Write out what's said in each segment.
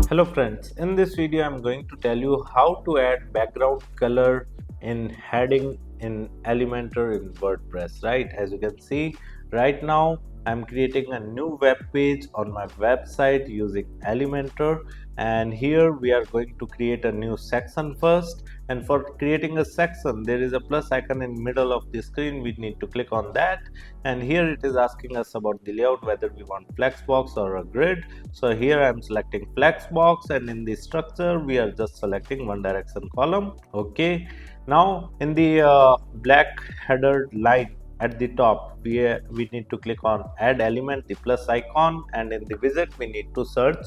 Hello friends, in this video I'm going to tell you how to add background color in heading in Elementor in WordPress, right? As you can see right now I'm creating a new web page on my website using Elementor, and here we are going to create a new section first. And for creating a section there is a plus icon in middle of the screen. We need to click on that, and here it is asking us about the layout, whether we want flexbox or a grid. So here I'm selecting flexbox, and in the structure we are just selecting one direction column. Okay, now in the black header line at the top we need to click on add element, the plus icon, and in the widget we need to search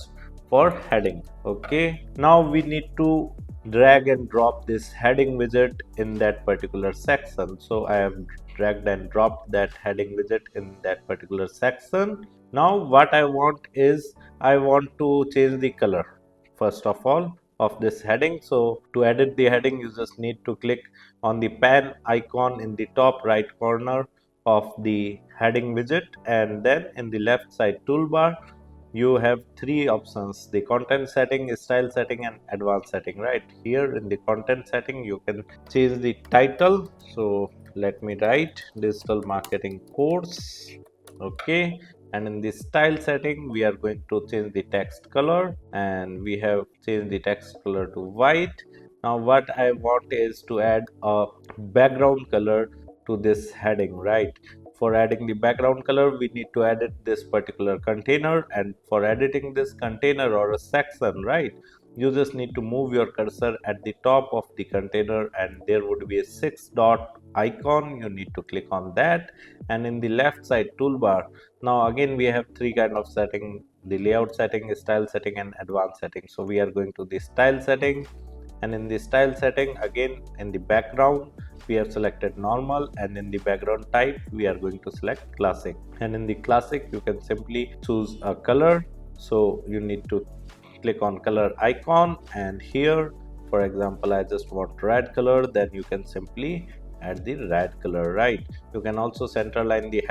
for heading. Okay, now we need to drag and drop this heading widget in that particular section. So I have dragged and dropped that heading widget in that particular section. Now what I want is I want to change the color first of all of this heading. So to edit the heading you just need to click on the pen icon in the top right corner of the heading widget, and then in the left side toolbar you have three options: the content setting, style setting, and advanced setting. Right here in the content setting you can change the title. So let me write digital marketing course. Okay, and in the style setting we are going to change the text color, and we have changed the text color to white. Now what I want is to add a background color to this heading, right? For adding the background color we need to edit this particular container, and for editing this container or a section, right, you just need to move your cursor at the top of the container and there would be a 6 dot icon. You need to click on that, and in the left side toolbar now again we have three kind of setting: the layout setting, style setting, and advanced setting. So we are going to the style setting, and in the style setting again in the background we have selected normal, and in the background type we are going to select classic, and in the classic you can simply choose a color. So you need to click on color icon, and here for example I just want red color, then you can simply add the red color, right? You can also center line the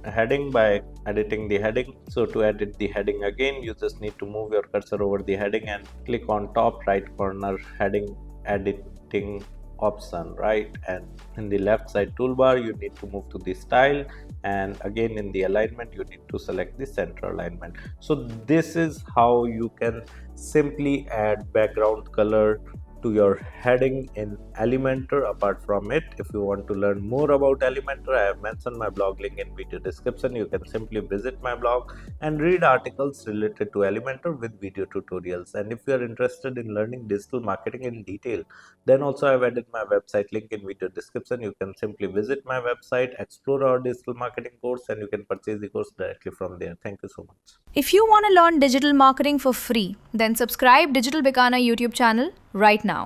heading by editing the heading. So to edit the heading again you just need to move your cursor over the heading and click on top right corner heading editing option, right? And in the left side toolbar you need to move to the style, and again in the alignment you need to select the center alignment. So this is how you can simply add background color to your heading in Elementor. Apart from it, if you want to learn more about Elementor, I have mentioned my blog link in video description. You can simply visit my blog and read articles related to Elementor with video tutorials. And if you are interested in learning digital marketing in detail, then also I have added my website link in video description. You can simply visit my website, explore our digital marketing course, and you can purchase the course directly from there. Thank you so much. If you want to learn digital marketing for free, then subscribe Digital Bikana YouTube channel right now.